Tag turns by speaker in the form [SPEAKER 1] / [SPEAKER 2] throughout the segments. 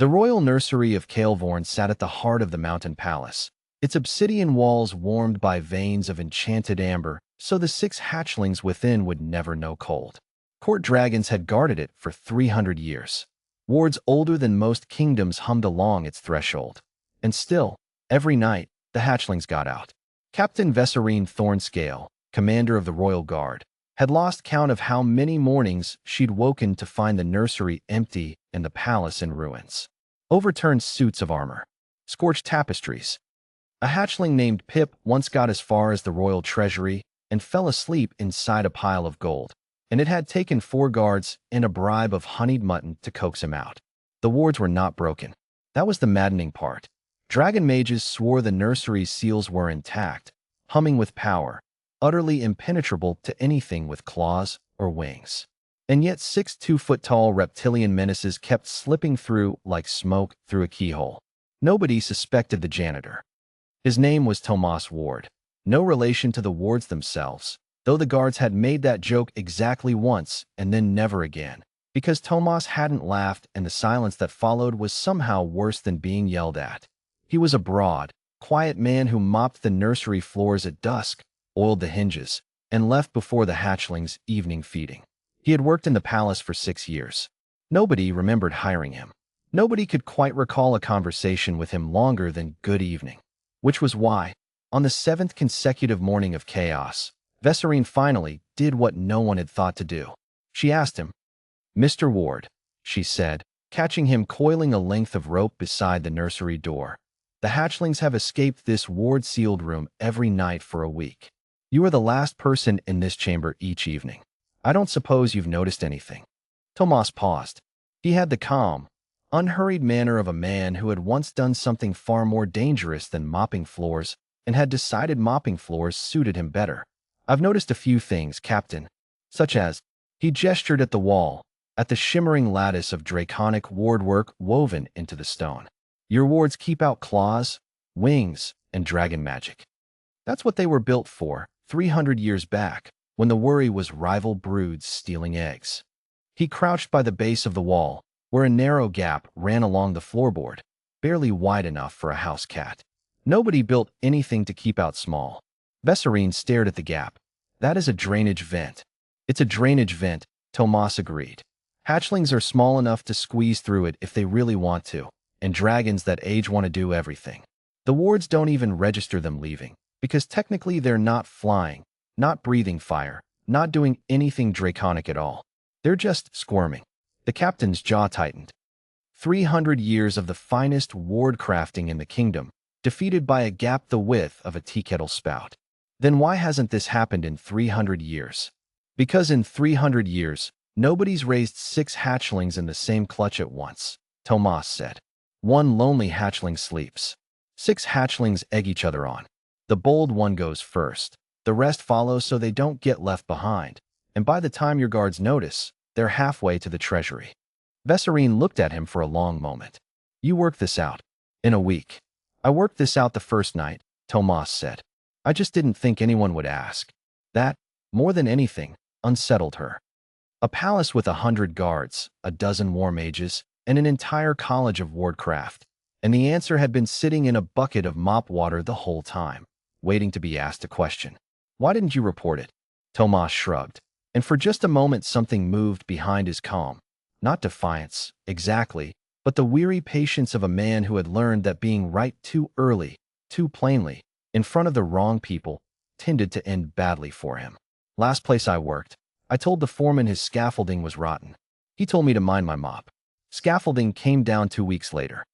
[SPEAKER 1] The royal nursery of Kaelvorn sat at the heart of the mountain palace, its obsidian walls warmed by veins of enchanted amber, so the 6 hatchlings within would never know cold. Court dragons had guarded it for 300 years. Wards older than most kingdoms hummed along its threshold. And still, every night, the hatchlings got out. Captain Vesserine Thornscale, commander of the royal guard, had lost count of how many mornings she'd woken to find the nursery empty and the palace in ruins. Overturned suits of armor, scorched tapestries. A hatchling named Pip once got as far as the royal treasury and fell asleep inside a pile of gold, and it had taken 4 guards and a bribe of honeyed mutton to coax him out. The wards were not broken. That was the maddening part. Dragon mages swore the nursery's seals were intact, humming with power, utterly impenetrable to anything with claws or wings. And yet 6 2-foot-tall reptilian menaces kept slipping through like smoke through a keyhole. Nobody suspected the janitor. His name was Tomas Ward, no relation to the wards themselves, though the guards had made that joke exactly once and then never again, because Tomas hadn't laughed and the silence that followed was somehow worse than being yelled at. He was a broad, quiet man who mopped the nursery floors at dusk, oiled the hinges, and left before the hatchlings' evening feeding. He had worked in the palace for 6 years. Nobody remembered hiring him. Nobody could quite recall a conversation with him longer than good evening. Which was why, on the 7th consecutive morning of chaos, Vesserine finally did what no one had thought to do. She asked him, "Mr. Ward," she said, catching him coiling a length of rope beside the nursery door. "The hatchlings have escaped this ward-sealed room every night for a week. You are the last person in this chamber each evening. I don't suppose you've noticed anything." Tomas paused. He had the calm, unhurried manner of a man who had once done something far more dangerous than mopping floors and had decided mopping floors suited him better. "I've noticed a few things, Captain, such as..." He gestured at the wall, at the shimmering lattice of draconic wardwork woven into the stone. "Your wards keep out claws, wings, and dragon magic. That's what they were built for 300 years back, when the worry was rival broods stealing eggs." He crouched by the base of the wall, where a narrow gap ran along the floorboard, barely wide enough for a house cat. Nobody built anything to keep out small. Vesserine stared at the gap. "That is a drainage vent." "It's a drainage vent," Tomas agreed. "Hatchlings are small enough to squeeze through it if they really want to, and dragons that age want to do everything. The wards don't even register them leaving, because technically they're not flying, not breathing fire, not doing anything draconic at all. They're just squirming." The captain's jaw tightened. 300 years of the finest ward crafting in the kingdom, defeated by a gap the width of a teakettle spout. Then why hasn't this happened in 300 years? Because in 300 years, nobody's raised 6 hatchlings in the same clutch at once, Tomas said. One lonely hatchling sleeps. 6 hatchlings egg each other on. The bold one goes first. The rest follow so they don't get left behind. And by the time your guards notice, they're halfway to the treasury. Vesserine looked at him for a long moment. "You worked this out." "In a week." "I worked this out the first night," Tomas said. "I just didn't think anyone would ask." That, more than anything, unsettled her. A palace with 100 guards, a dozen war mages, and an entire college of wardcraft. And the answer had been sitting in a bucket of mop water the whole time, waiting to be asked a question. "Why didn't you report it?" Tomas shrugged. And for just a moment something moved behind his calm. Not defiance, exactly, but the weary patience of a man who had learned that being right too early, too plainly, in front of the wrong people, tended to end badly for him. "Last place I worked, I told the foreman his scaffolding was rotten. He told me to mind my mop. Scaffolding came down 2 weeks later.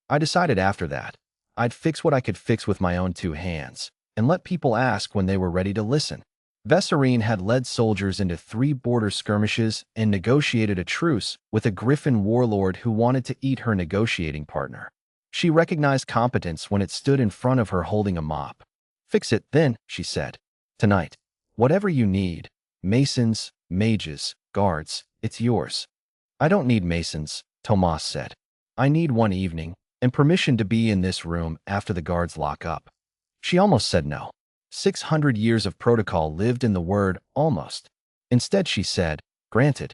[SPEAKER 1] I decided after that, I'd fix what I could fix with my own 2 hands, and let people ask when they were ready to listen." Vesserine had led soldiers into 3 border skirmishes and negotiated a truce with a griffin warlord who wanted to eat her negotiating partner. She recognized competence when it stood in front of her holding a mop. "Fix it, then," she said. "Tonight. Whatever you need. Masons, mages, guards, it's yours." "I don't need masons," Tomas said. "I need 1 evening, and permission to be in this room after the guards lock up." She almost said no. 600 years of protocol lived in the word almost. Instead, she said, "Granted.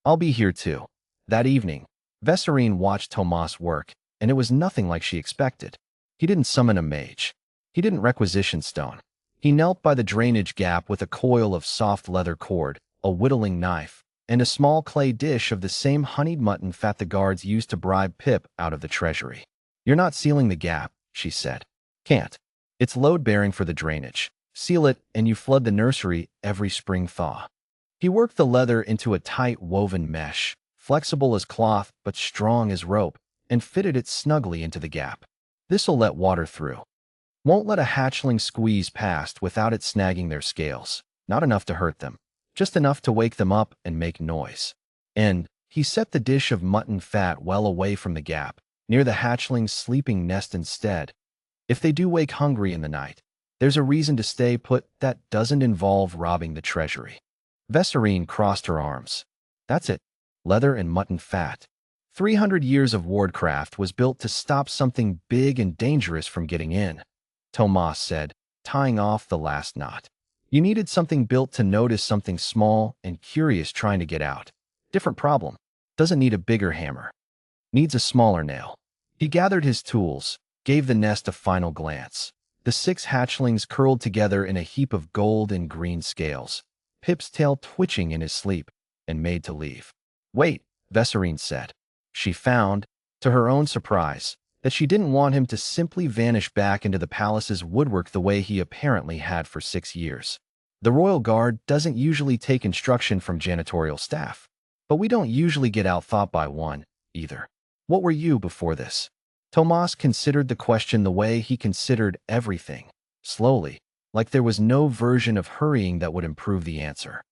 [SPEAKER 1] I'll be here too." That evening, Vesserine watched Tomas work, and it was nothing like she expected. He didn't summon a mage. He didn't requisition stone. He knelt by the drainage gap with a coil of soft leather cord, a whittling knife, and a small clay dish of the same honeyed mutton fat the guards used to bribe Pip out of the treasury. "You're not sealing the gap," she said. "Can't. It's load-bearing for the drainage. Seal it, and you flood the nursery every spring thaw." He worked the leather into a tight woven mesh, flexible as cloth but strong as rope, and fitted it snugly into the gap. "This'll let water through. Won't let a hatchling squeeze past without it snagging their scales. Not enough to hurt them. Just enough to wake them up and make noise." And he set the dish of mutton fat well away from the gap, near the hatchling's sleeping nest instead. If they do wake hungry in the night, there's a reason to stay put that doesn't involve robbing the treasury. Vesserine crossed her arms. "That's it. Leather and mutton fat. 300 years of wardcraft was built to stop something big and dangerous from getting in," Tomas said, tying off the last knot. "You needed something built to notice something small and curious trying to get out. Different problem. Doesn't need a bigger hammer. Needs a smaller nail." He gathered his tools, gave the nest a final glance. The 6 hatchlings curled together in a heap of gold and green scales, Pip's tail twitching in his sleep, and made to leave. "Wait," Vesserine said. She found, to her own surprise, that she didn't want him to simply vanish back into the palace's woodwork the way he apparently had for 6 years. "The royal guard doesn't usually take instruction from janitorial staff, but we don't usually get outthought by one, either. What were you before this?" Tomas considered the question the way he considered everything, slowly, like there was no version of hurrying that would improve the answer.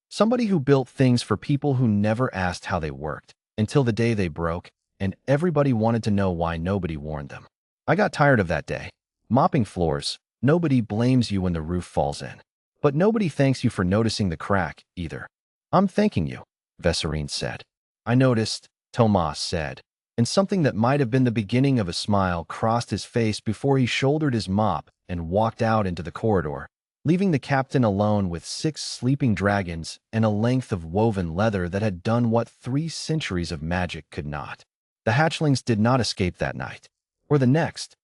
[SPEAKER 1] "Somebody who built things for people who never asked how they worked, until the day they broke, and everybody wanted to know why nobody warned them. I got tired of that day. Mopping floors, nobody blames you when the roof falls in. But nobody thanks you for noticing the crack, either." "I'm thanking you," Vesserine said. "I noticed," Tomas said, and something that might have been the beginning of a smile crossed his face before he shouldered his mop and walked out into the corridor, leaving the captain alone with 6 sleeping dragons and a length of woven leather that had done what 3 centuries of magic could not. The hatchlings did not escape that night, or the next.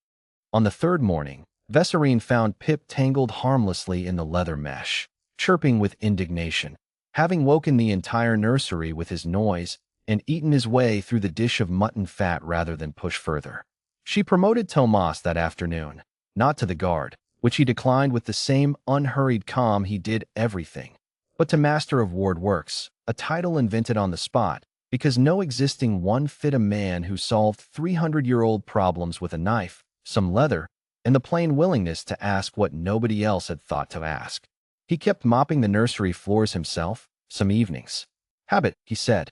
[SPEAKER 1] On the 3rd morning, Vesserine found Pip tangled harmlessly in the leather mesh, chirping with indignation, having woken the entire nursery with his noise and eaten his way through the dish of mutton fat rather than push further. She promoted Tomas that afternoon, not to the guard, which he declined with the same unhurried calm he did everything, but to Master of Ward Works, a title invented on the spot, because no existing one fit a man who solved 300-year-old problems with a knife, some leather, and the plain willingness to ask what nobody else had thought to ask. He kept mopping the nursery floors himself, some evenings. "Habit," he said.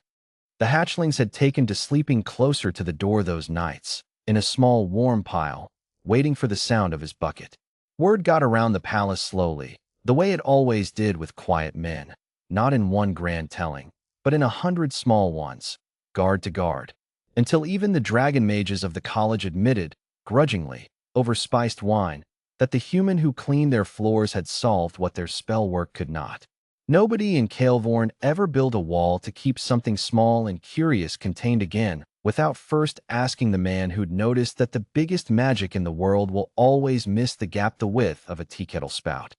[SPEAKER 1] The hatchlings had taken to sleeping closer to the door those nights, in a small warm pile, waiting for the sound of his bucket. Word got around the palace slowly, the way it always did with quiet men, not in one grand telling, but in 100 small ones, guard to guard, until even the dragon mages of the college admitted, grudgingly, over spiced wine, that the human who cleaned their floors had solved what their spell work could not. Nobody in Kael'vorn ever built a wall to keep something small and curious contained again, without first asking the man who'd noticed that the biggest magic in the world will always miss the gap the width of a tea kettle spout.